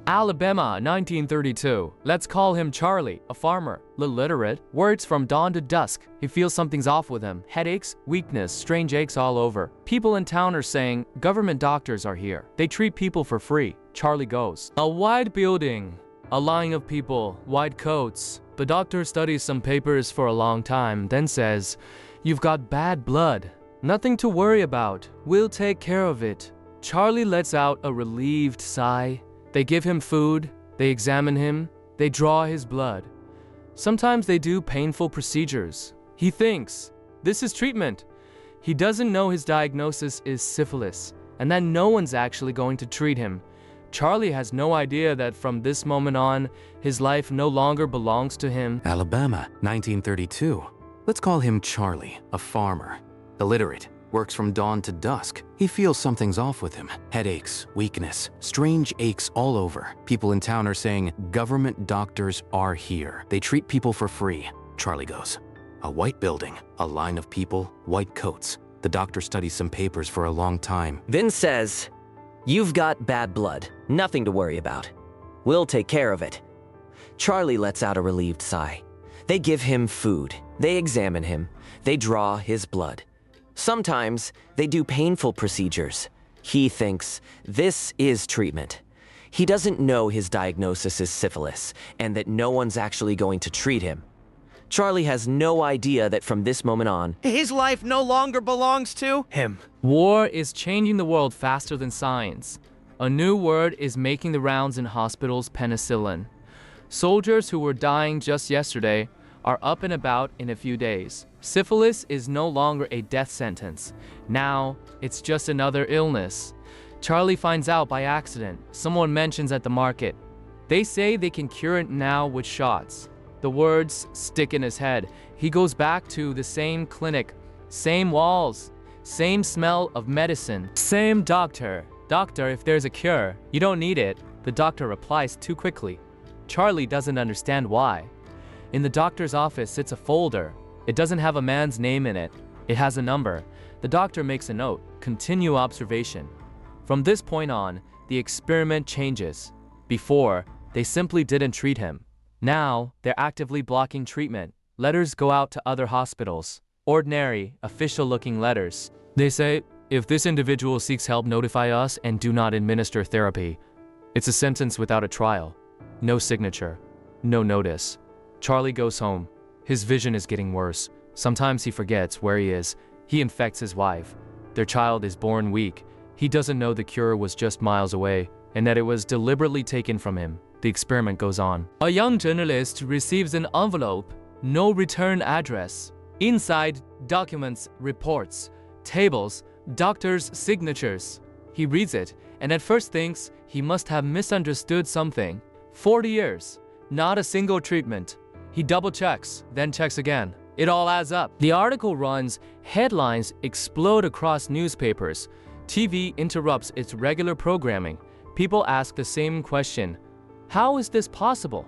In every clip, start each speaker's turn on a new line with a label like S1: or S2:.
S1: Alabama, 1932. Let's call him Charlie, a farmer, illiterate, works from dawn to dusk. He feels something's off with him. Headaches, weakness, strange aches all over. People in town are saying, government doctors are here. They treat people for free. Charlie goes. A wide building, a line of people, white coats. The doctor studies some papers for a long time, then says, "You've got bad blood. Nothing to worry about. We'll take care of it." Charlie lets out a relieved sigh. They give him food, they examine him, they draw his blood. Sometimes they do painful procedures. He thinks, this is treatment. He doesn't know his diagnosis is syphilis, and that no one's actually going to treat him. Charlie has no idea that from this moment on, his life no longer belongs to him.
S2: Alabama, 1932. Let's call him Charlie, a farmer, illiterate, works from dawn to dusk. He feels something's off with him. Headaches, weakness, strange aches all over. People in town are saying, government doctors are here. They treat people for free. Charlie goes. A white building, a line of people, white coats. The doctor studies some papers for a long time.
S3: Then says, "You've got bad blood. Nothing to worry about. We'll take care of it." Charlie lets out a relieved sigh. They give him food. They examine him. They draw his blood. Sometimes they do painful procedures. He thinks this is treatment. He doesn't know his diagnosis is syphilis and that no one's actually going to treat him. Charlie has no idea that from this moment on, his life no longer belongs to him.
S1: War is changing the world faster than science. A new word is making the rounds in hospitals: penicillin. Soldiers who were dying just yesterday are up and about in a few days. Syphilis is no longer a death sentence. Now, it's just another illness. Charlie finds out by accident. Someone mentions at the market. They say they can cure it now with shots. The words stick in his head. He goes back to the same clinic, same walls, same smell of medicine, same doctor. "Doctor, if there's a cure, you don't need it." The doctor replies too quickly. Charlie doesn't understand why. In the doctor's office sits a folder. It doesn't have a man's name in it. It has a number. The doctor makes a note. Continue observation. From this point on, the experiment changes. Before, they simply didn't treat him. Now, they're actively blocking treatment. Letters go out to other hospitals. Ordinary, official-looking letters. They say, if this individual seeks help, notify us and do not administer therapy. It's a sentence without a trial. No signature. No notice. Charlie goes home. His vision is getting worse. Sometimes he forgets where he is. He infects his wife. Their child is born weak. He doesn't know the cure was just miles away and that it was deliberately taken from him. The experiment goes on. A young journalist receives an envelope, no return address. Inside, documents, reports, tables, doctors' signatures. He reads it and at first thinks he must have misunderstood something. 40 years, not a single treatment. He double checks, then checks again. It all adds up. The article runs, headlines explode across newspapers. TV interrupts its regular programming. People ask the same question. How is this possible?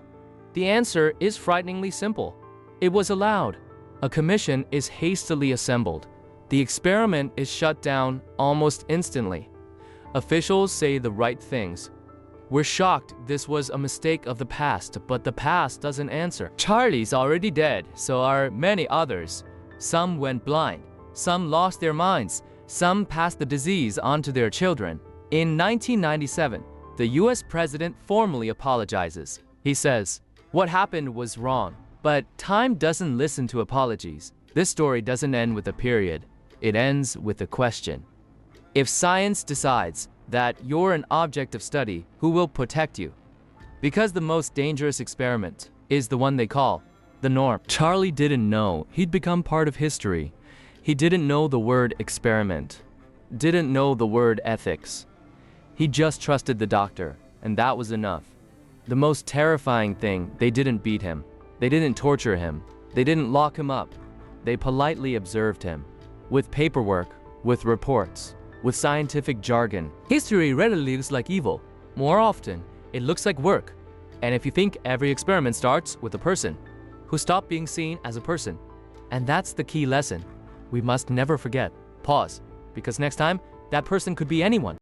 S1: The answer is frighteningly simple. It was allowed. A commission is hastily assembled. The experiment is shut down almost instantly. Officials say the right things. We're shocked this was a mistake of the past, but the past doesn't answer. Charlie's already dead, so are many others. Some went blind, some lost their minds, some passed the disease on to their children. In 1997, the US president formally apologizes. He says, "What happened was wrong." But time doesn't listen to apologies. This story doesn't end with a period. It ends with a question. If science decides that you're an object of study, who will protect you? Because the most dangerous experiment is the one they call the norm. Charlie didn't know he'd become part of history. He didn't know the word experiment, didn't know the word ethics. He just trusted the doctor, and that was enough. The most terrifying thing, they didn't beat him. They didn't torture him. They didn't lock him up. They politely observed him. With paperwork, with reports, with scientific jargon. History rarely looks like evil. More often, it looks like work. And if you think every experiment starts with a person who stopped being seen as a person, and that's the key lesson, we must never forget. Pause, because next time, that person could be anyone.